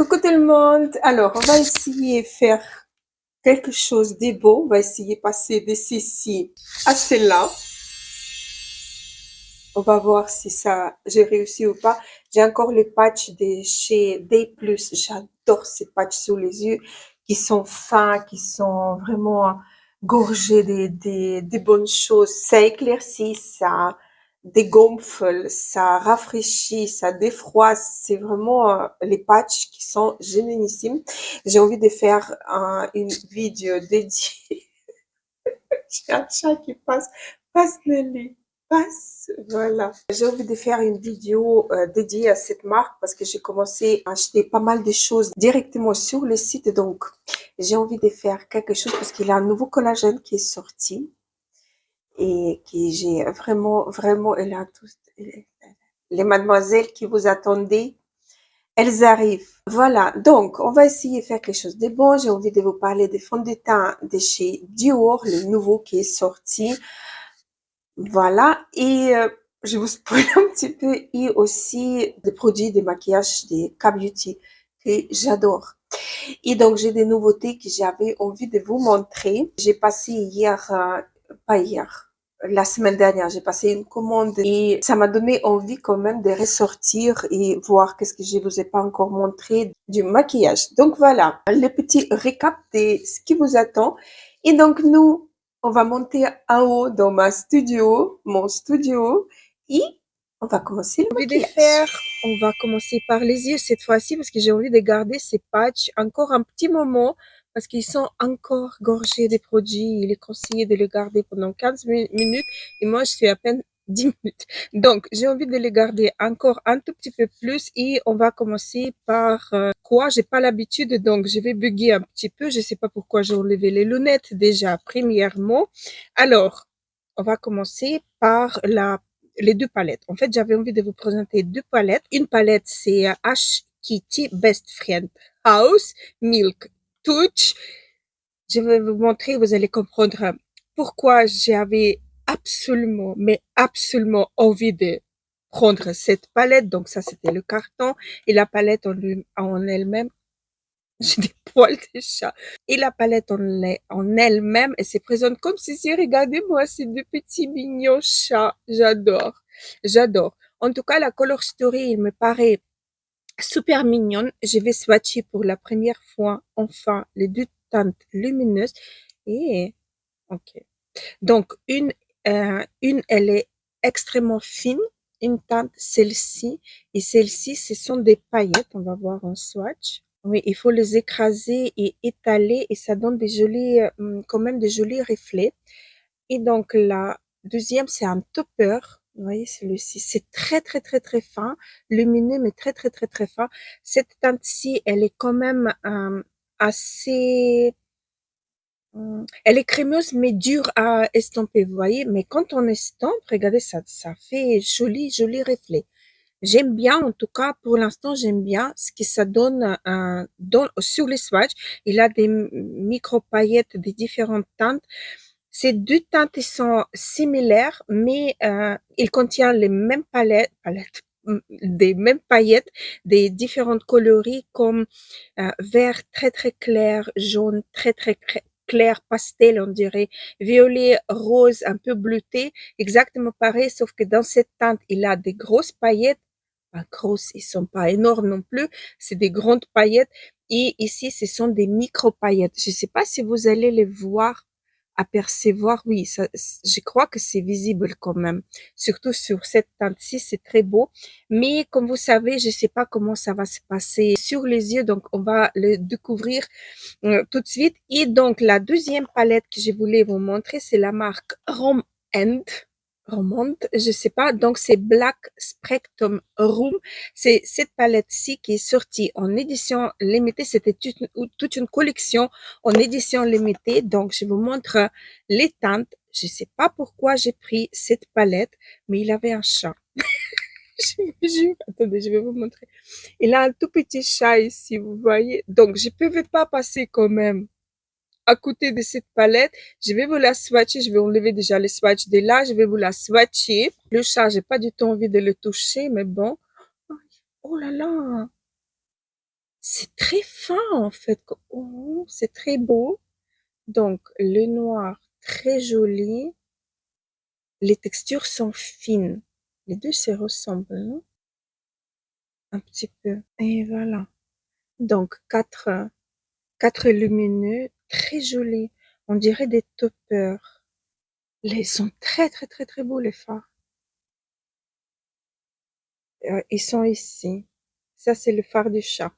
Coucou tout le monde. Alors, on va essayer de faire quelque chose de beau. On va essayer de passer de ceci à cela. On va voir si ça, j'ai réussi ou pas. J'ai encore les patchs de chez Day+. J'adore ces patchs sous les yeux qui sont fins, qui sont vraiment gorgés des bonnes choses. Ça éclaircit, ça dégonfle, ça rafraîchit, ça défroisse. C'est vraiment les patchs qui sont génialissimes. J'ai envie de faire une vidéo dédiée. J'ai un chat qui passe le lit, passe, voilà. J'ai envie de faire une vidéo dédiée à cette marque parce que j'ai commencé à acheter pas mal de choses directement sur le site. Donc, j'ai envie de faire quelque chose parce qu'il y a un nouveau collagène qui est sorti et qui j'ai vraiment, elle a tout, les mademoiselles qui vous attendaient, elles arrivent. Voilà, donc on va essayer de faire quelque chose de bon. J'ai envie de vous parler des fonds de teint de chez Dior, le nouveau qui est sorti. Voilà, et je vous spoil un petit peu, et aussi des produits de maquillage des K-Beauty que j'adore. Et donc j'ai des nouveautés que j'avais envie de vous montrer. J'ai passé hier, pas hier, la semaine dernière, j'ai passé une commande et ça m'a donné envie quand même de ressortir et voir qu'est-ce que je vous ai pas encore montré du maquillage. Donc voilà, le petit récap de ce qui vous attend. Et donc nous, on va monter en haut dans mon studio, et on va commencer le maquillage. On va commencer par les yeux cette fois-ci parce que j'ai envie de garder ces patchs encore un petit moment parce qu'ils sont encore gorgés des produits. Il est conseillé de les garder pendant 15 minutes et moi, je suis à peine 10 minutes. Donc, j'ai envie de les garder encore un tout petit peu plus et on va commencer par quoi? J'ai pas l'habitude, donc je vais bugger un petit peu. Je sais pas pourquoi j'ai enlevé les lunettes déjà, premièrement. Alors, on va commencer par les deux palettes. En fait, j'avais envie de vous présenter deux palettes. Une palette, c'est H Kitty Best Friend House Milk Touch. Je vais vous montrer, vous allez comprendre pourquoi j'avais absolument, mais absolument envie de prendre cette palette. Donc ça, c'était le carton et la palette en elle-même. J'ai des poils de chat. Et la palette en elle-même, elle se présente comme ceci. Regardez-moi ces deux petits mignons chats. J'adore. J'adore. En tout cas, la Color Story, il me paraît super mignonne. Je vais swatcher pour la première fois, enfin, les deux teintes lumineuses. Et, ok. Donc, elle est extrêmement fine. Une teinte, celle-ci. Et celle-ci, ce sont des paillettes. On va voir en swatch. Oui, il faut les écraser et étaler et ça donne des jolis, quand même des jolis reflets. Et donc la deuxième, c'est un topper. Vous voyez, celui-ci, c'est très fin, lumineux, mais très fin. Cette teinte-ci, elle est quand même assez, elle est crémeuse, mais dure à estomper, vous voyez. Mais quand on estompe, regardez, ça fait joli reflet. J'aime bien, en tout cas, pour l'instant, j'aime bien ce que ça donne sur les swatchs. Il a des micro-paillettes de différentes teintes. Ces deux teintes sont similaires, mais ils contiennent les mêmes des mêmes paillettes, des différentes coloris comme vert très clair, jaune très clair, pastel, on dirait, violet, rose, un peu bleuté, exactement pareil, sauf que dans cette teinte, il a des grosses paillettes, pas grosses, ils sont pas énormes non plus, c'est des grandes paillettes, et ici, ce sont des micro-paillettes. Je sais pas si vous allez les voir, apercevoir, oui, ça, je crois que c'est visible quand même, surtout sur cette teinte-ci, c'est très beau. Mais comme vous savez, je sais pas comment ça va se passer sur les yeux, donc on va le découvrir tout de suite. Et donc la deuxième palette que je voulais vous montrer, c'est la marque Romand, je sais pas. Donc c'est Black Spectrum Room. C'est cette palette-ci qui est sortie en édition limitée. C'était toute une collection en édition limitée. Donc je vous montre les teintes. Je sais pas pourquoi j'ai pris cette palette, mais il avait un chat. Je vous jure. Attendez, je vais vous montrer. Il a un tout petit chat ici, vous voyez. Donc, je ne pouvais pas passer quand même à côté de cette palette. Je vais vous la swatcher. Je vais enlever déjà le swatch de là. Je vais vous la swatcher. Le chat, j'ai pas du tout envie de le toucher, mais bon. Oh là là. C'est très fin en fait. Oh, c'est très beau. Donc, le noir, très joli. Les textures sont fines. Les deux se ressemblent, non? Un petit peu. Et voilà. Donc, quatre lumineux, très jolis. On dirait des toppers. Ils sont très, très, très, très beaux, les fards. Ils sont ici. Ça, c'est le phare du chat.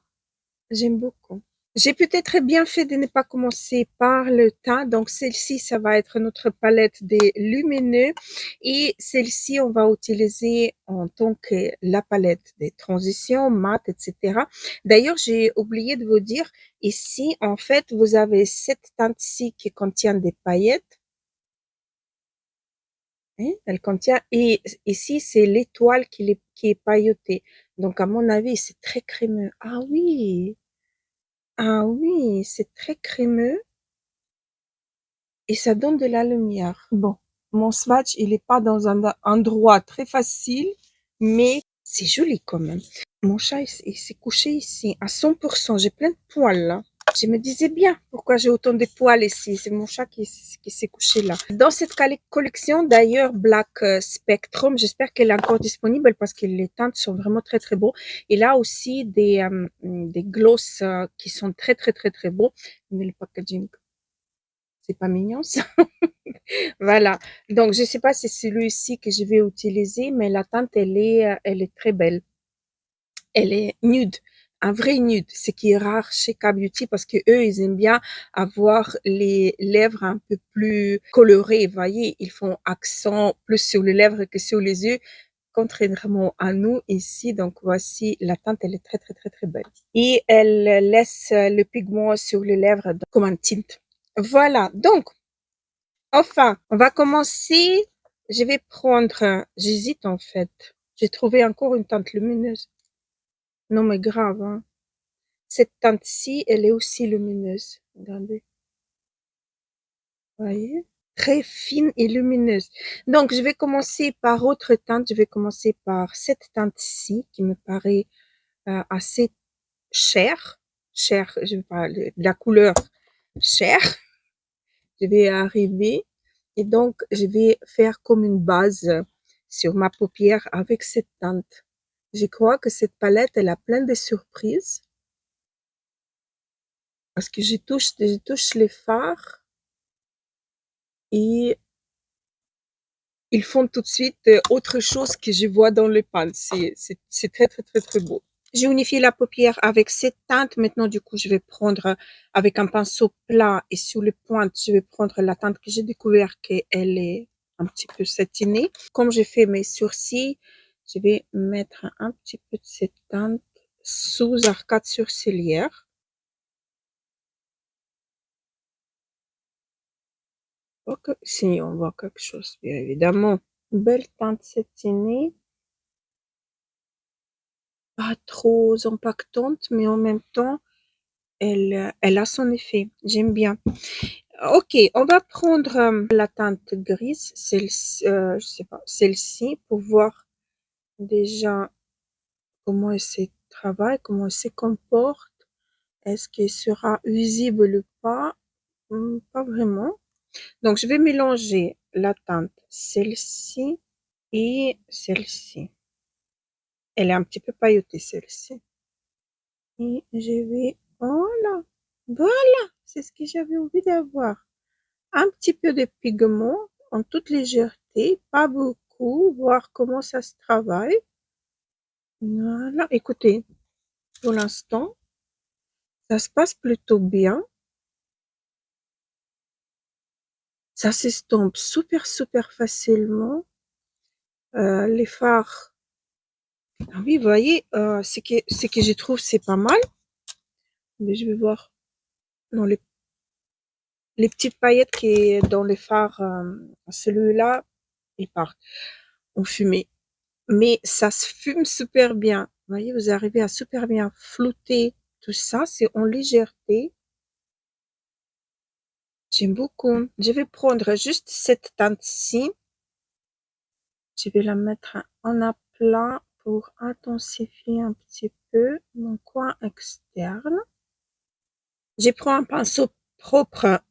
J'aime beaucoup. J'ai peut-être bien fait de ne pas commencer par le teint. Donc, celle-ci, ça va être notre palette des lumineux. Et celle-ci, on va utiliser en tant que la palette des transitions, mat, etc. D'ailleurs, j'ai oublié de vous dire, ici, en fait, vous avez cette teinte-ci qui contient des paillettes. Hein, elle contient, et ici, c'est l'étoile qui est pailletée. Donc, à mon avis, c'est très crémeux. Ah oui, c'est très crémeux. Et ça donne de la lumière. Bon, mon swatch, il est pas dans un endroit très facile, mais c'est joli quand même. Mon chat, il s'est couché ici à 100%. J'ai plein de poils là. Je me disais bien pourquoi j'ai autant de poils ici. C'est mon chat qui s'est couché là. Dans cette collection, d'ailleurs, Black Spectrum, j'espère qu'elle est encore disponible parce que les teintes sont vraiment très très beaux. Il a aussi des gloss qui sont très très très très beaux. Mais le packaging, c'est pas mignon ça. Voilà. Donc, je sais pas si c'est celui-ci que je vais utiliser, mais la teinte, elle est très belle. Elle est nude, un vrai nude, ce qui est rare chez K-Beauty parce que eux, ils aiment bien avoir les lèvres un peu plus colorées. Vous voyez, ils font accent plus sur les lèvres que sur les yeux, contrairement à nous ici. Donc, voici, la teinte, elle est très, très, très, très belle. Et elle laisse le pigment sur les lèvres comme un tint. Voilà. Donc, enfin, on va commencer. Je vais prendre, j'hésite en fait. J'ai trouvé encore une teinte lumineuse. Non, mais grave, hein. Cette teinte-ci, elle est aussi lumineuse. Regardez, voyez? Très fine et lumineuse. Donc, je vais commencer par autre teinte. Je vais commencer par cette teinte-ci qui me paraît assez chère. Chère, je vais parler de la couleur chère. Je vais arriver et donc je vais faire comme une base sur ma paupière avec cette teinte. Je crois que cette palette, elle a plein de surprises parce que je touche les fards et ils font tout de suite autre chose que je vois dans le pan. C'est très, très, très, très beau. J'ai unifié la paupière avec cette teinte. Maintenant, du coup, je vais prendre avec un pinceau plat et sur les pointes, je vais prendre la teinte que j'ai découvert qu'elle est un petit peu satinée. Comme j'ai fait mes sourcils, je vais mettre un petit peu de cette teinte sous arcade sourcilière. Ok, si on voit quelque chose, bien évidemment. Belle teinte satinée, pas trop impactante, mais en même temps, elle a son effet. J'aime bien. Ok, on va prendre la teinte grise, celle-ci, je sais pas, celle-ci pour voir déjà comment elle se travaille, comment elle se comporte. Est-ce qu'elle sera visible ou pas? Pas vraiment. Donc, je vais mélanger la teinte, celle-ci et celle-ci. Elle est un petit peu pailletée, celle-ci. Et je vais, voilà, voilà, c'est ce que j'avais envie d'avoir. Un petit peu de pigment en toute légèreté, pas beaucoup, voir comment ça se travaille. Voilà, écoutez, pour l'instant, ça se passe plutôt bien. Ça s'estompe super, super facilement. Les fards, ah oui, vous voyez, ce que je trouve, c'est pas mal. Mais je vais voir. Non, les petites paillettes qui est dans les fards, celui-là, il part en fumée. Mais ça se fume super bien. Vous voyez, vous arrivez à super bien flouter tout ça, c'est en légèreté. J'aime beaucoup. Je vais prendre juste cette teinte-ci. Je vais la mettre en aplat pour intensifier un petit peu mon coin externe. Je prends un pinceau propre,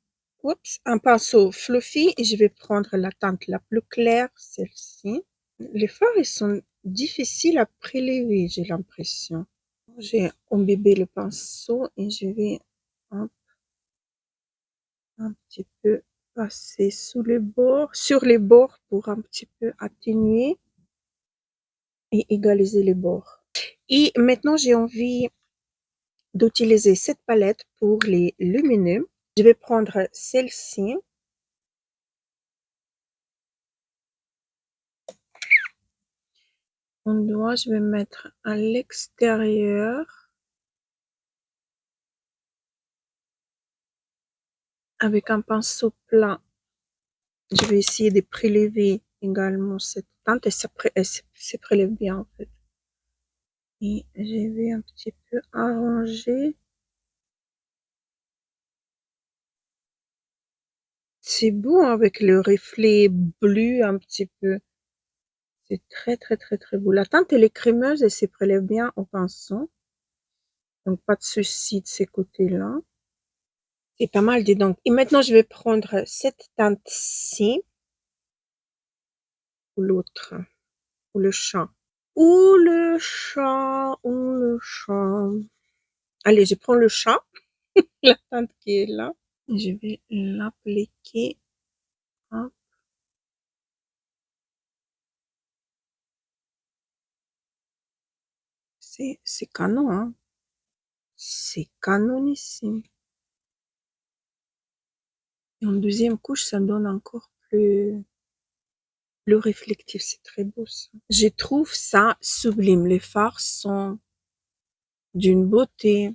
oups, un pinceau fluffy et je vais prendre la teinte la plus claire, celle-ci. Les fards, ils sont difficiles à prélever, j'ai l'impression. J'ai imbibé le pinceau et je vais un petit peu passer sur les bords pour un petit peu atténuer et égaliser les bords. Et maintenant, j'ai envie d'utiliser cette palette pour les lumineux. Je vais prendre celle-ci. Je vais mettre à l'extérieur avec un pinceau plat. Je vais essayer de prélever également cette teinte et elle se prélève bien en fait. Et je vais un petit peu arranger. C'est beau avec le reflet bleu un petit peu. C'est très très très très beau. La teinte elle est crémeuse et se prélève bien au pinceau. Donc pas de souci de ces côtés-là. C'est pas mal dis donc. Et maintenant je vais prendre cette teinte-ci ou l'autre ou le chat. Ou le chat, ou le chat. Allez, je prends le chat, la teinte qui est là. Je vais l'appliquer. Hop. C'est canon, hein. C'est canonissime. Et en deuxième couche, ça donne encore plus réflectif. C'est très beau, ça. Je trouve ça sublime. Les fards sont d'une beauté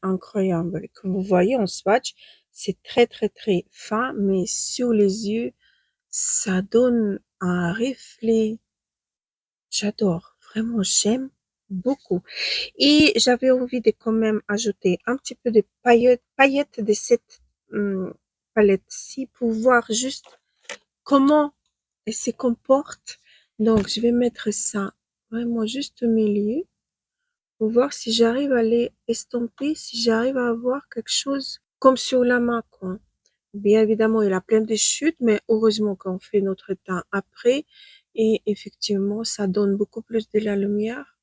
incroyable. Comme vous voyez en swatch, c'est très, très, très fin, mais sur les yeux, ça donne un reflet. J'adore. Vraiment, j'aime beaucoup. Et j'avais envie de quand même ajouter un petit peu de paillettes de cette palette-ci pour voir juste comment elle se comporte. Donc, je vais mettre ça vraiment juste au milieu pour voir si j'arrive à les estomper, si j'arrive à avoir quelque chose comme sur la main, quoi. Bien évidemment, il a plein de chutes, mais heureusement qu'on fait notre teint après. Et effectivement, ça donne beaucoup plus de la lumière.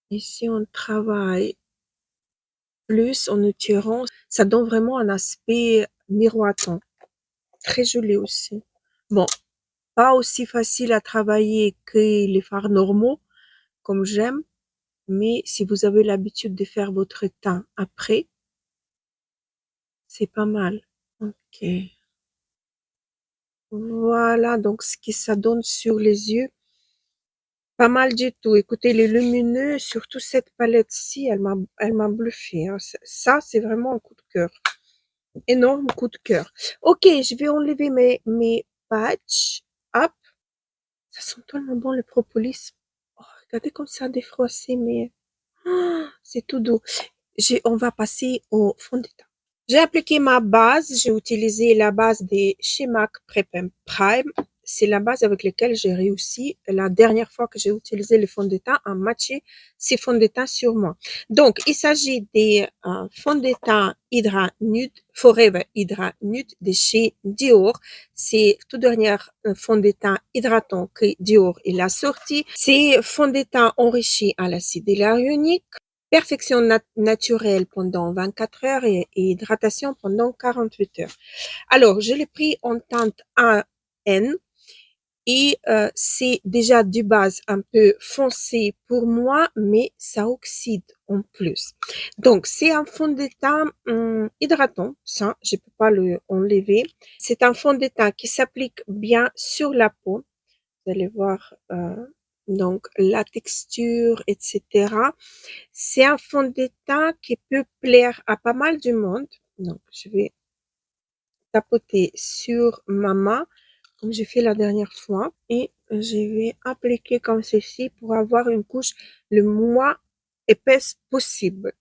Ici, on travaille plus en étirant. Ça donne vraiment un aspect miroitant. Très joli aussi. Bon, pas aussi facile à travailler que les fards normaux, comme j'aime. Mais si vous avez l'habitude de faire votre teint après, c'est pas mal. Ok. Voilà donc ce que ça donne sur les yeux. Pas mal du tout. Écoutez, les lumineux, surtout cette palette-ci, elle m'a bluffé, hein. Ça, c'est vraiment un coup de cœur. Énorme coup de cœur. Ok, je vais enlever mes patchs. Hop. Ça sent tellement bon le propolis. Oh, regardez comme ça défroissé, mais c'est tout doux. On va passer au fond de teint. J'ai appliqué ma base, j'ai utilisé la base de chez MAC Prep Prime. C'est la base avec laquelle j'ai réussi la dernière fois que j'ai utilisé le fond de teint à matcher ces fonds de teint sur moi. Donc, il s'agit des fonds de teint Hydra Nude, Forever Hydra Nude de chez Dior. C'est tout dernier fond de teint hydratant que Dior il a sorti. C'est fond de teint enrichi à l'acide hyaluronique. Perfection naturelle pendant 24 heures et hydratation pendant 48 heures. Alors, je l'ai pris en teinte AN et c'est déjà de base un peu foncé pour moi, mais ça oxyde en plus. Donc, c'est un fond de teint hydratant, ça, je peux pas le enlever. C'est un fond de teint qui s'applique bien sur la peau. Vous allez voir donc la texture, etc. C'est un fond de teint qui peut plaire à pas mal de monde. Donc, je vais tapoter sur ma main, comme j'ai fait la dernière fois. Et je vais appliquer comme ceci pour avoir une couche le moins épaisse possible.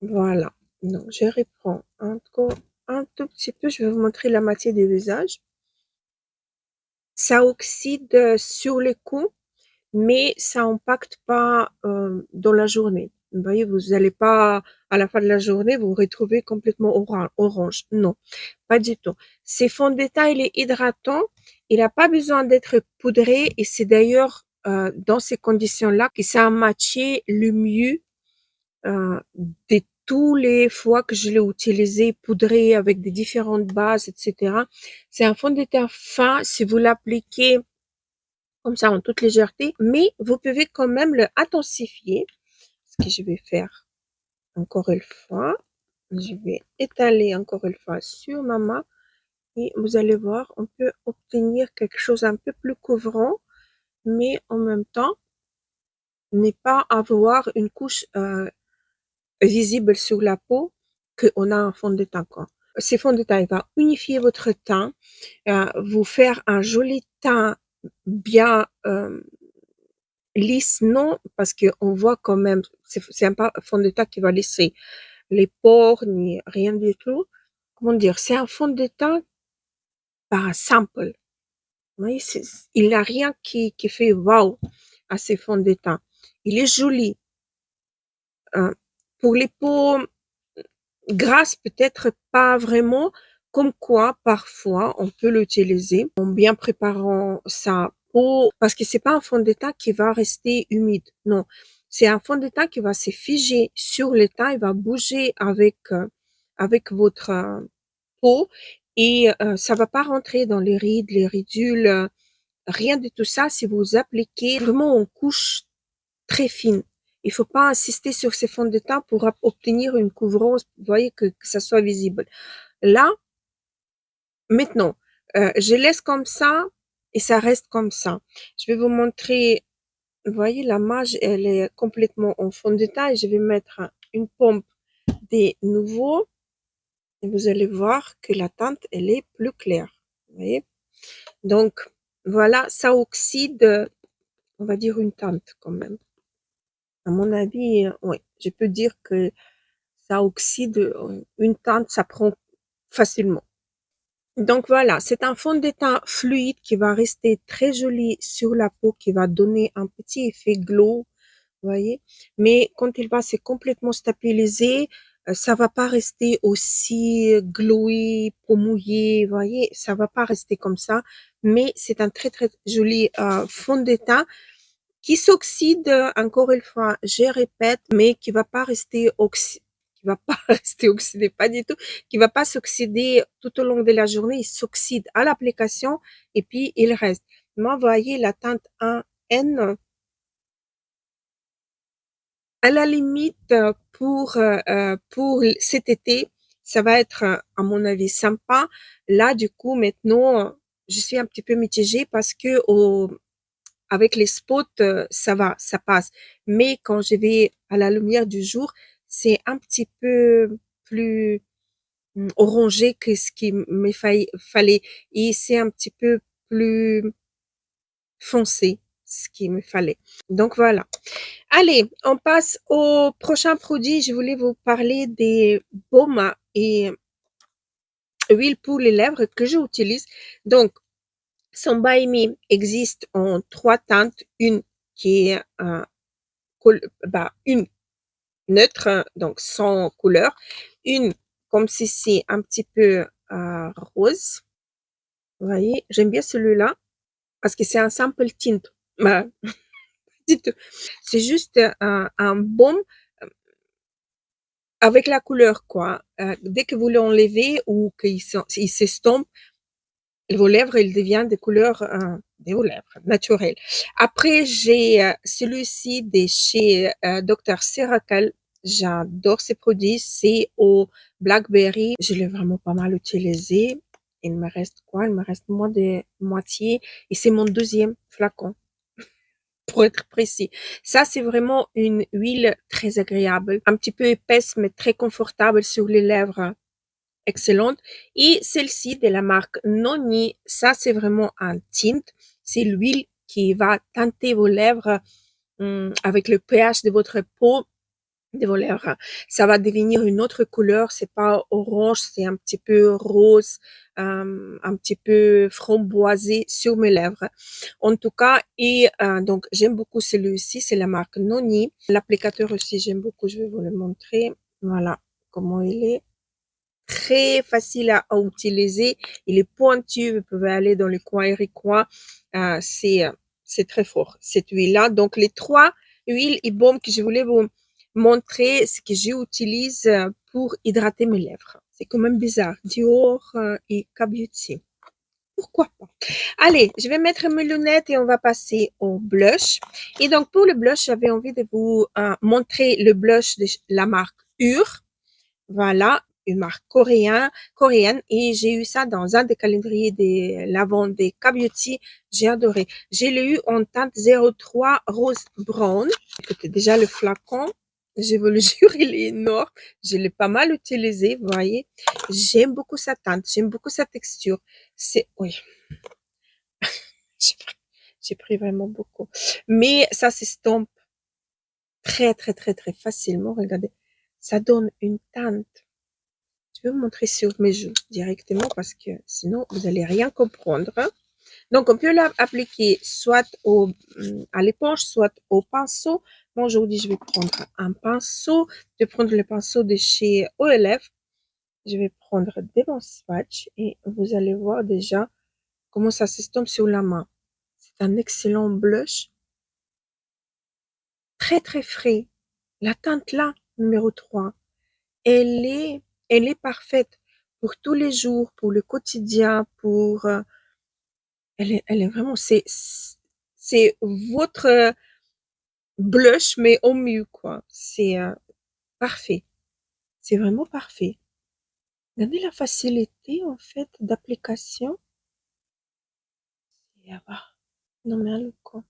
Voilà. Donc, je reprends encore un tout petit peu. Je vais vous montrer la moitié du visage. Ça oxyde sur le coup, mais ça impacte pas dans la journée. Vous voyez, vous n'allez pas, à la fin de la journée, vous retrouver complètement orange. Non, pas du tout. Ce fond de teint, il est hydratant. Il n'a pas besoin d'être poudré et c'est d'ailleurs dans ces conditions-là que ça a matché le mieux de tous les fois que je l'ai utilisé poudré avec des différentes bases, etc. C'est un fond de teint fin. Si vous l'appliquez comme ça en toute légèreté, mais vous pouvez quand même le intensifier. Ce que je vais faire encore une fois, je vais étaler encore une fois sur ma main et vous allez voir, on peut obtenir quelque chose un peu plus couvrant, mais en même temps, ne pas avoir une couche visible sur la peau qu'on a un fond de teint. Quoi. Ce fond de teint il va unifier votre teint, vous faire un joli teint bien lisse, non, parce qu'on voit quand même, c'est un pas fond de teint qui va laisser les pores ni rien du tout. Comment dire, c'est un fond de teint par simple. Vous voyez, il n'y a rien qui fait waouh à ces fonds de teint. Il est joli. Hein. Pour les peaux grasses, peut-être pas vraiment, comme quoi parfois on peut l'utiliser en bien préparant sa peau, parce que c'est pas un fond de teint qui va rester humide, non. C'est un fond de teint qui va se figer sur le teint, il va bouger avec votre peau et ça va pas rentrer dans les rides, les ridules, rien de tout ça si vous appliquez vraiment en couche très fine. Il faut pas insister sur ces fonds de teint pour obtenir une couvrance, vous voyez, que ça soit visible. Là, maintenant, je laisse comme ça et ça reste comme ça. Je vais vous montrer, vous voyez, la mage, elle est complètement en fond de teint et je vais mettre une pompe des nouveaux et vous allez voir que la teinte, elle est plus claire. Vous voyez? Donc, voilà, ça oxyde, on va dire une teinte quand même. À mon avis, oui, je peux dire que ça oxyde une teinte, ça prend facilement. Donc voilà, c'est un fond de teint fluide qui va rester très joli sur la peau, qui va donner un petit effet glow, vous voyez. Mais quand il va se complètement stabiliser, ça va pas rester aussi glowy, peau mouillée, vous voyez. Ça va pas rester comme ça. Mais c'est un très très joli fond de teint qui s'oxyde, encore une fois, je répète, mais qui va pas rester qui va pas rester oxydé, pas du tout, qui va pas s'oxyder tout au long de la journée, il s'oxyde à l'application et puis il reste. Moi, vous voyez, la teinte 1N, à la limite, pour cet été, ça va être, à mon avis, sympa. Là, du coup, maintenant, je suis un petit peu mitigée parce que avec les spots, ça va, ça passe. Mais quand je vais à la lumière du jour, c'est un petit peu plus orangé que ce qu'il me fallait. Et c'est un petit peu plus foncé, ce qu'il me fallait. Donc voilà. Allez, on passe au prochain produit. Je voulais vous parler des baumes et huiles pour les lèvres que j'utilise. Donc, son By Me existe en 3 teintes. Une qui est une neutre, donc sans couleur, une comme ceci, un petit peu rose. Vous voyez, j'aime bien celui-là parce que c'est un simple tint. Bah, c'est juste un baume avec la couleur, quoi. Dès que vous l'enlevez ou qu'il s'estompe, vos lèvres, elles deviennent des couleurs de vos lèvres naturelles. Après, j'ai celui-ci de chez Dr. Ceracal. J'adore ces produits. C'est au Blackberry. Je l'ai vraiment pas mal utilisé. Il me reste quoi? Il me reste moins de moitié. Et c'est mon deuxième flacon, pour être précis. Ça, c'est vraiment une huile très agréable. Un petit peu épaisse, mais très confortable sur les lèvres excellente. Et celle-ci de la marque Noni, ça c'est vraiment un tint. C'est l'huile qui va teinter vos lèvres avec le pH de votre peau. de vos lèvres. Ça va devenir une autre couleur, c'est pas orange, c'est un petit peu rose, un petit peu framboisé sur mes lèvres. En tout cas, et donc j'aime beaucoup celui-ci, c'est la marque Noni. L'applicateur aussi, j'aime beaucoup, je vais vous le montrer. Voilà comment il est. Très facile à utiliser. Il est pointu, vous pouvez aller dans les coins et recoins. C'est très fort, cette huile-là. Donc, les trois huiles et baumes que je voulais vous montrer, ce que j'utilise pour hydrater mes lèvres. C'est quand même bizarre. Dior et K-Beauty. Pourquoi pas? Allez, je vais mettre mes lunettes et on va passer au blush. Et donc, pour le blush, j'avais envie de vous montrer le blush de la marque Ur. Voilà, une marque coréenne et j'ai eu ça dans un des calendriers des lavande des K-Beauty. J'ai adoré. J'ai eu en teinte 03 rose brown. Écoutez, déjà le flacon, je vous le jure, il est énorme. Je l'ai pas mal utilisé, vous voyez. J'aime beaucoup sa teinte, j'aime beaucoup sa texture. Oui, j'ai pris, j'ai pris vraiment beaucoup. Mais ça s'estompe très, très, très, très facilement. Regardez, ça donne une teinte. Je vais vous montrer sur mes joues directement parce que sinon vous allez rien comprendre. Donc on peut l'appliquer soit à l'éponge, soit au pinceau. Moi aujourd'hui je vais prendre un pinceau. Je vais prendre le pinceau de chez OLF. Je vais prendre des bons swatchs et vous allez voir déjà comment ça s'estompe sur la main. C'est un excellent blush, très très frais. La teinte là, numéro 3. Elle est, elle est parfaite pour tous les jours, pour le quotidien, pour, elle est vraiment, c'est votre blush, mais au mieux, quoi. C'est parfait. C'est vraiment parfait. Regardez la facilité, en fait, d'application. Ah bah, non, mais allô, quoi.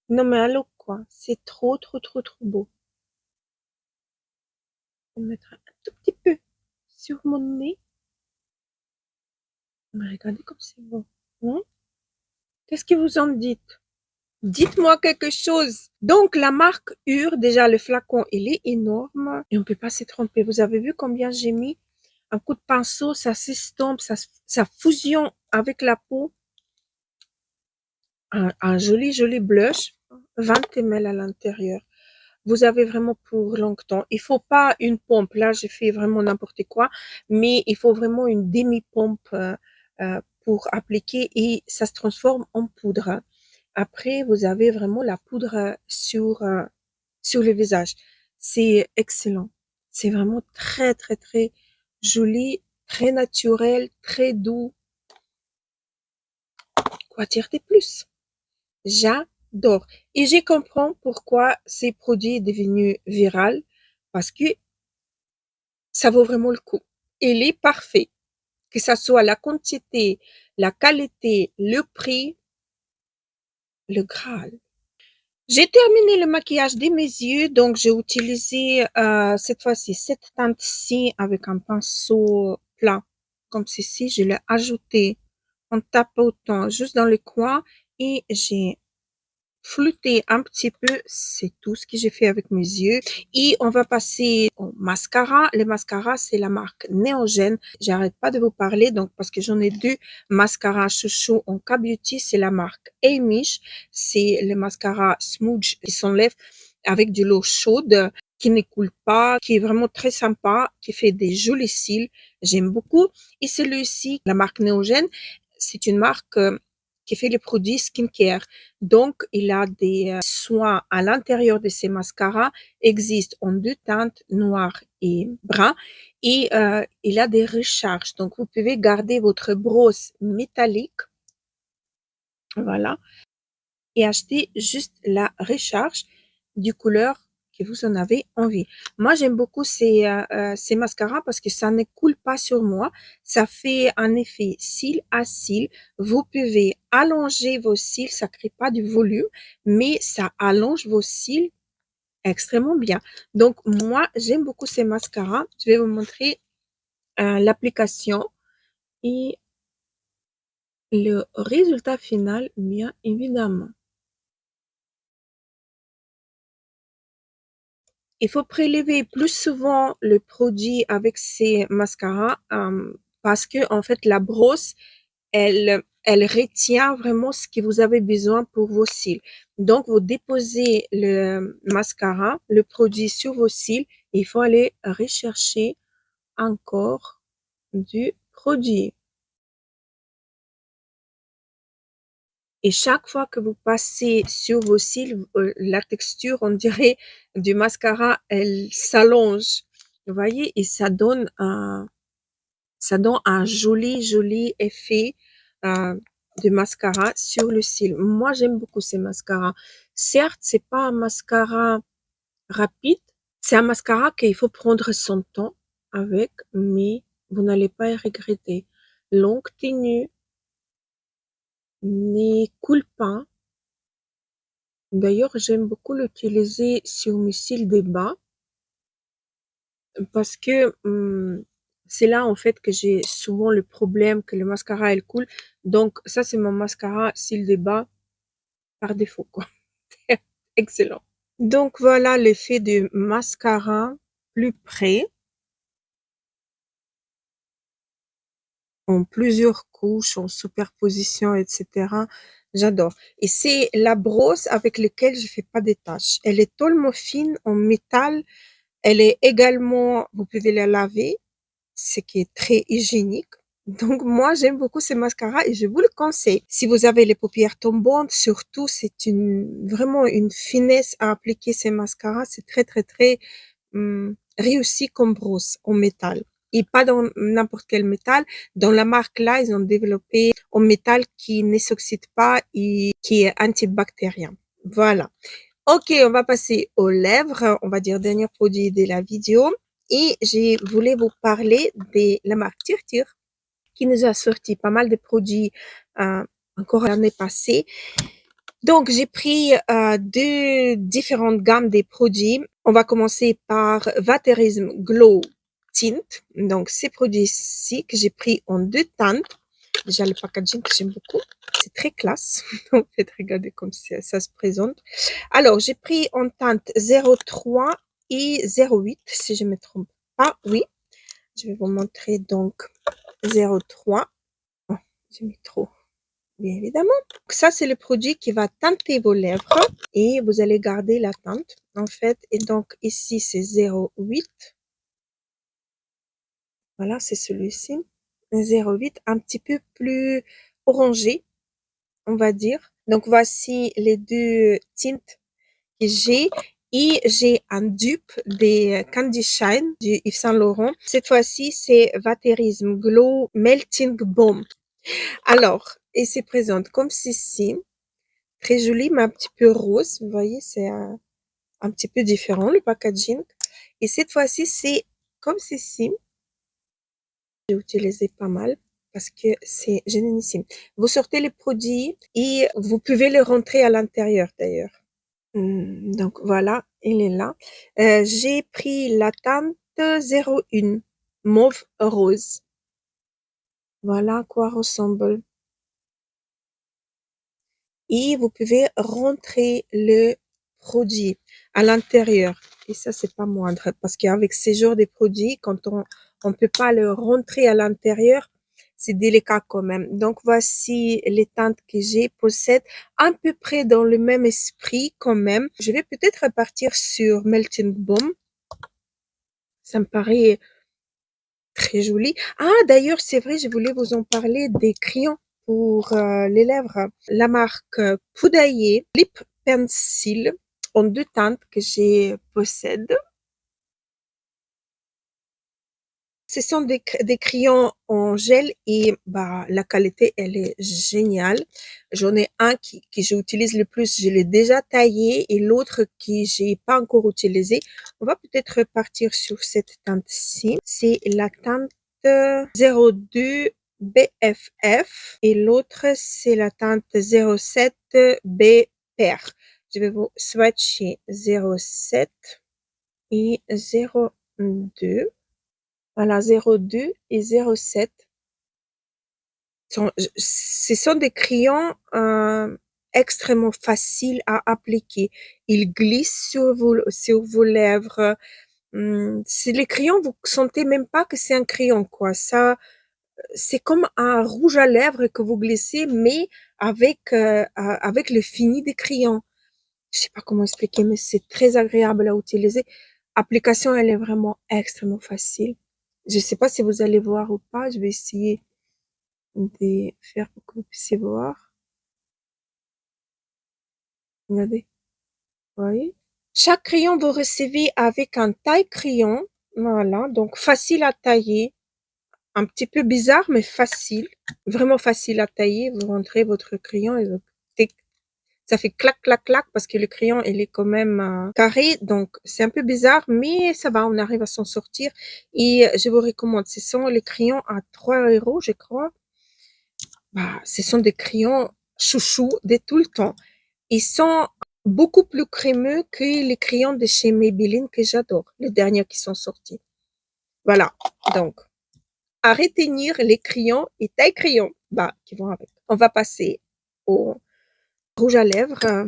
Non, mais allô, quoi. C'est trop, trop, trop, trop beau. Je vais mettre un tout petit peu sur mon nez. Mais regardez comme c'est beau. Hein? Qu'est-ce que vous en dites? Dites-moi quelque chose. Donc, la marque Ur, déjà, le flacon, il est énorme et on ne peut pas se tromper. Vous avez vu combien j'ai mis? Un coup de pinceau, ça s'estompe, ça fusionne avec la peau. Un joli, joli blush. 20 ml à l'intérieur. Vous avez vraiment pour longtemps. Il faut pas une pompe. Là, j'ai fait vraiment n'importe quoi, mais il faut vraiment une demi-pompe pour appliquer et ça se transforme en poudre. Après, vous avez vraiment la poudre sur le visage. C'est excellent. C'est vraiment très, très, très joli, très naturel, très doux. Quoi dire de plus? J'adore. Et je comprends pourquoi ces produits est devenu viral parce que ça vaut vraiment le coup. Il est parfait. Que ça soit la quantité, la qualité, le prix, le Graal. J'ai terminé le maquillage de mes yeux, donc j'ai utilisé cette fois-ci cette teinte-ci avec un pinceau plat, comme ceci. Je l'ai ajouté en tapotant juste dans le coin et j'ai flouté un petit peu. C'est tout ce que j'ai fait avec mes yeux. Et on va passer au mascara. Le mascara, c'est la marque Neogen. J'arrête pas de vous parler, donc parce que j'en ai deux mascaras chouchou en K-Beauty. C'est la marque Amish. C'est le mascara Smooth qui s'enlève avec de l'eau chaude, qui ne coule pas, qui est vraiment très sympa, qui fait des jolis cils. J'aime beaucoup. Et celui-ci, la marque Neogen, c'est une marque qui fait les produits skincare. Donc, il a des soins à l'intérieur de ces mascaras, existent en deux teintes, noir et brun, et il a des recharges. Donc, vous pouvez garder votre brosse métallique, voilà, et acheter juste la recharge du couleur que vous en avez envie. Moi, j'aime beaucoup ces mascaras parce que ça ne coule pas sur moi. Ça fait un effet cils à cils. Vous pouvez allonger vos cils, ça crée pas du volume, mais ça allonge vos cils extrêmement bien. Donc, moi, j'aime beaucoup ces mascaras. Je vais vous montrer l'application et le résultat final, bien évidemment. Il faut prélever plus souvent le produit avec ces mascaras parce que en fait la brosse elle retient vraiment ce que vous avez besoin pour vos cils. Donc vous déposez le mascara, le produit sur vos cils et il faut aller rechercher encore du produit. Et chaque fois que vous passez sur vos cils, la texture, on dirait, du mascara, elle s'allonge. Vous voyez, et ça donne un joli effet de mascara sur le cil. Moi, j'aime beaucoup ces mascaras. Certes, c'est pas un mascara rapide. C'est un mascara qu'il faut prendre son temps avec, mais vous n'allez pas y regretter. Longue tenue, ne coule pas. D'ailleurs, j'aime beaucoup l'utiliser sur mes cils de bas parce que c'est là en fait que j'ai souvent le problème que le mascara elle coule. Donc ça c'est mon mascara cils de bas par défaut quoi. Excellent. Donc voilà l'effet du mascara plus près en plusieurs couches, en superposition, etc. J'adore. Et c'est la brosse avec laquelle je fais pas des taches. Elle est tellement fine en métal. Elle est également, vous pouvez la laver, ce qui est très hygiénique. Donc moi, j'aime beaucoup ces mascaras et je vous le conseille. Si vous avez les paupières tombantes, surtout, c'est vraiment une finesse à appliquer ces mascaras. C'est très réussi comme brosse en métal. Et pas dans n'importe quel métal. Dans la marque là, ils ont développé un métal qui ne s'oxyde pas et qui est antibactérien. Voilà. Ok, on va passer aux lèvres. On va dire dernier produit de la vidéo. Et je voulais vous parler de la marque Tirtir qui nous a sorti pas mal de produits encore l'année passée. Donc, j'ai pris deux différentes gammes des produits. On va commencer par Vaterism Glow Tint. Donc, ces produits-ci que j'ai pris en deux teintes. Déjà, le packaging que j'aime beaucoup. C'est très classe. En fait, regardez comme ça se présente. Alors, j'ai pris en teinte 03 et 08, si je me trompe pas. Oui, je vais vous montrer donc 03. Oh, j'ai mis trop, bien évidemment. Donc, ça, c'est le produit qui va teinter vos lèvres et vous allez garder la teinte, en fait. Et donc, ici, c'est 08. Voilà, c'est celui-ci. 08, un petit peu plus orangé, on va dire. Donc, voici les deux tintes que j'ai. Et j'ai un dupe des Candy Shine du Yves Saint Laurent. Cette fois-ci, c'est Vaterism Glow Melting Balm. Alors, il se présente comme ceci. Très joli, mais un petit peu rose. Vous voyez, c'est un petit peu différent, le packaging. Et cette fois-ci, c'est comme ceci. J'ai utilisé pas mal parce que c'est génialissime. Vous sortez les produits et vous pouvez les rentrer à l'intérieur d'ailleurs. Donc voilà, il est là. J'ai pris la teinte 01 mauve rose. Voilà à quoi ressemble. Et vous pouvez rentrer le produit à l'intérieur. Et ça, c'est pas moindre parce qu'avec ces genres de produits, quand on peut pas le rentrer à l'intérieur, c'est délicat quand même. Donc, voici les teintes que j'ai possède à peu près dans le même esprit quand même. Je vais peut-être repartir sur Melting Balm. Ça me paraît très joli. Ah, d'ailleurs, c'est vrai, je voulais vous en parler des crayons pour les lèvres. La marque Poudaillé Lip Pencil en deux teintes que j'ai possède. Ce sont des crayons en gel et bah, la qualité, elle est géniale. J'en ai un que j'utilise le plus, je l'ai déjà taillé et l'autre que j'ai pas encore utilisé. On va peut-être repartir sur cette teinte-ci. C'est la teinte 02 BFF et l'autre, c'est la teinte 07 B Pair. Je vais vous swatcher 07 et 02. Voilà, 02 et 07. Ce sont des crayons extrêmement facile à appliquer. Il glisse sur vos lèvres. C'est les crayons, vous sentez même pas que c'est un crayon, quoi. Ça, c'est comme un rouge à lèvres que vous glissez, mais avec le fini des crayons. Je sais pas comment expliquer, mais c'est très agréable à utiliser. Application, elle est vraiment extrêmement facile. Je sais pas si vous allez voir ou pas. Je vais essayer de faire pour que vous puissiez voir. Regardez, vous voyez? Chaque crayon, vous recevez avec un taille-crayon. Voilà, donc facile à tailler. Un petit peu bizarre, mais facile. Vraiment facile à tailler. Vous rentrez votre crayon et ça fait clac, clac, clac parce que le crayon, il est quand même carré. Donc, c'est un peu bizarre, mais ça va, on arrive à s'en sortir. Et je vous recommande, ce sont les crayons à 3 €, je crois. Bah, ce sont des crayons chouchou de tout le temps. Ils sont beaucoup plus crémeux que les crayons de chez Maybelline que j'adore, les derniers qui sont sortis. Voilà. Donc, à retenir les crayons et taille crayon, bah, qui vont avec. On va passer au rouge à lèvres.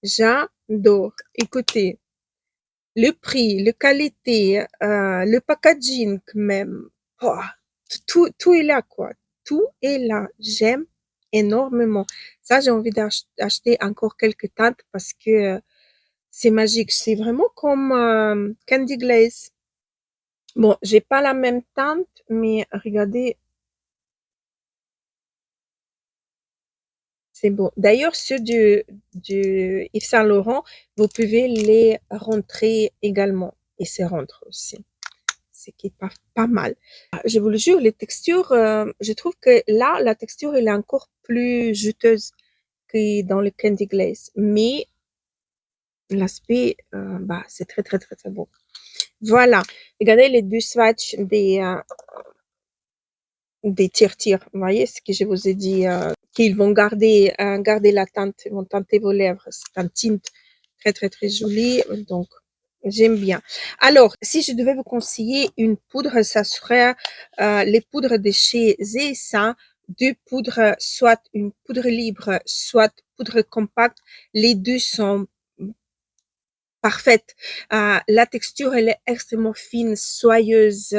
J'adore. Écoutez, le prix, la qualité, le packaging même, oh, tout est là, quoi. Tout est là. J'aime énormément. Ça, j'ai envie d'acheter encore quelques teintes parce que c'est magique. C'est vraiment comme Candy Glaze. Bon, j'ai pas la même teinte, mais regardez, c'est beau. D'ailleurs, ceux du Yves Saint Laurent, vous pouvez les rentrer également. Et c'est rentre aussi. C'est qui est pas mal. Je vous le jure, les textures, je trouve que là, la texture, elle est encore plus juteuse que dans le Candy Glaze. Mais l'aspect, bah, c'est très, très, très, très beau. Voilà. Regardez les deux swatchs des tire-tire. Vous voyez ce que je vous ai dit, qu'ils vont garder la teinte, ils vont teinter vos lèvres. C'est un tint très, très, très joli. Donc, j'aime bien. Alors, si je devais vous conseiller une poudre, ça serait les poudres de chez Zesa. Deux poudres, soit une poudre libre, soit poudre compacte. Les deux sont parfaites. La texture, elle est extrêmement fine, soyeuse,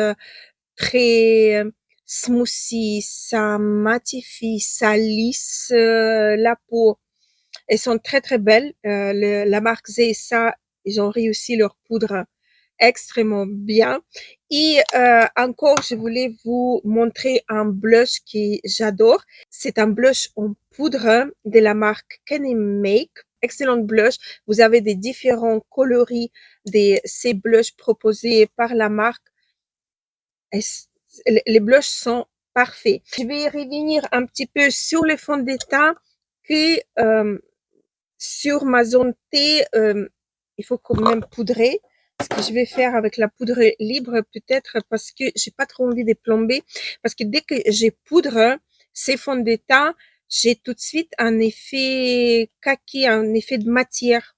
très smoothie, ça matifie, ça lisse la peau. Elles sont très très belles. La marque Zesa, ils ont réussi leur poudre extrêmement bien. Et encore, je voulais vous montrer un blush que j'adore. C'est un blush en poudre de la marque Kenny Make. Excellent blush. Vous avez des différents coloris de ces blushs proposés par la marque. Les blushs sont parfaits. Je vais revenir un petit peu sur le fond de teint que sur ma zone T, il faut quand même poudrer. Ce que je vais faire avec la poudre libre peut-être parce que j'ai pas trop envie de plomber. Parce que dès que j'ai poudre ces fonds de teint, j'ai tout de suite un effet kaki, un effet de matière.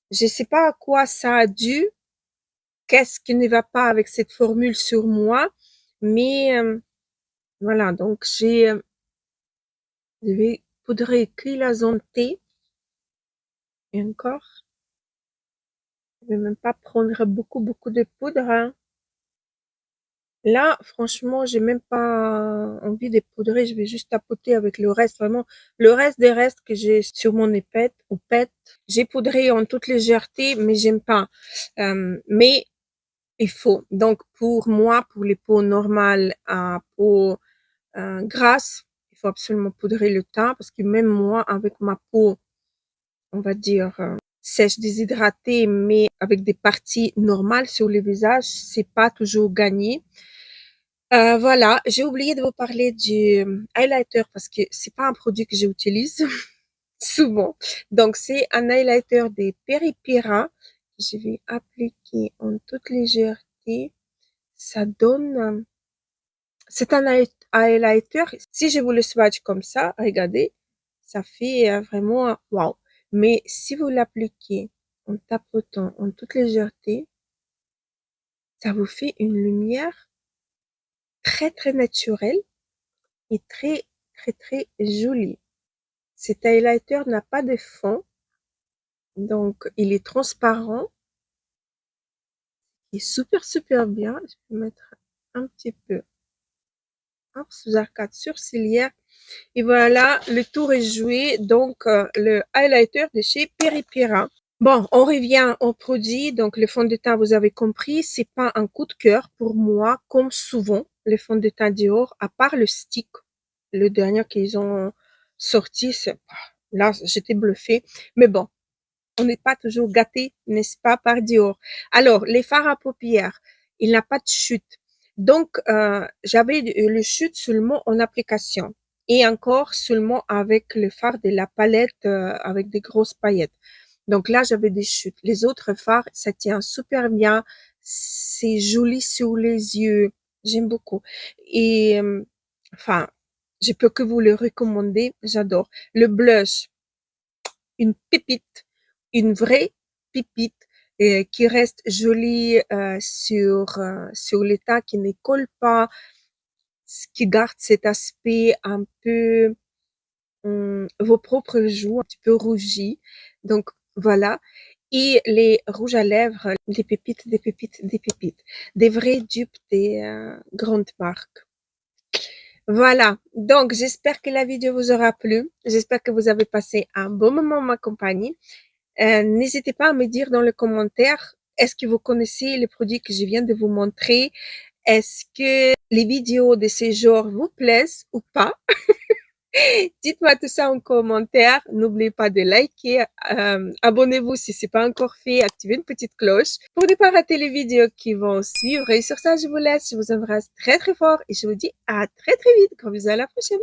Je sais pas à quoi ça a dû, qu'est-ce qui ne va pas avec cette formule sur moi, mais voilà, donc je vais poudrer que la zone T et encore, je vais même pas prendre beaucoup de poudre, hein. Là, franchement, j'ai même pas envie de poudrer, je vais juste tapoter avec le reste, vraiment, le reste des restes que j'ai sur mon épette ou pette. J'ai poudré en toute légèreté, mais j'aime pas. Mais il faut. Donc, pour moi, pour les peaux normales à peau grasse, il faut absolument poudrer le teint parce que même moi, avec ma peau, on va dire, sèche, déshydratée, mais avec des parties normales sur le visage, c'est pas toujours gagné. Voilà, j'ai oublié de vous parler du highlighter parce que c'est pas un produit que j'utilise souvent. Donc, c'est un highlighter des Peripera. Je vais appliquer en toute légèreté. Ça donne, c'est un highlighter. Si je vous le swatch comme ça, regardez, ça fait vraiment wow. Mais si vous l'appliquez en tapotant en toute légèreté, ça vous fait une lumière très très naturel et très très très joli. Cet highlighter n'a pas de fond, donc il est transparent. Il est super super bien. Je vais mettre un petit peu sous arcade sourcilière. Et voilà, le tour est joué. Donc, le highlighter de chez Peripera. Bon, on revient au produit. Donc, le fond de teint, vous avez compris, c'est pas un coup de cœur pour moi, comme souvent, les fonds de teint Dior, à part le stick, le dernier qu'ils ont sorti. Là, j'étais bluffée. Mais bon, on n'est pas toujours gâté, n'est-ce pas, par Dior. Alors, les fards à paupières, il n'a pas de chute. Donc, j'avais le chute seulement en application et encore seulement avec le fard de la palette avec des grosses paillettes. Donc là, j'avais des chutes. Les autres fards, ça tient super bien. C'est joli sur les yeux. J'aime beaucoup. Et enfin, je peux que vous le recommander. J'adore. Le blush, une pépite, une vraie pépite qui reste jolie sur le teint, qui ne colle pas, qui garde cet aspect un peu vos propres joues, un petit peu rougies. Donc voilà. Et les rouges à lèvres, des pépites, des pépites, des pépites. Des vrais dupes des grandes marques. Voilà, donc j'espère que la vidéo vous aura plu. J'espère que vous avez passé un bon moment en ma compagnie. N'hésitez pas à me dire dans les commentaires, est-ce que vous connaissez les produits que je viens de vous montrer? Est-ce que les vidéos de ce genre vous plaisent ou pas? Dites-moi tout ça en commentaire. N'oubliez pas de liker, abonnez-vous si c'est pas encore fait, activez une petite cloche pour ne pas rater les vidéos qui vont suivre. Et sur ça, je vous laisse. Je vous embrasse très très fort et je vous dis à très très vite. Gros bisous, à la prochaine.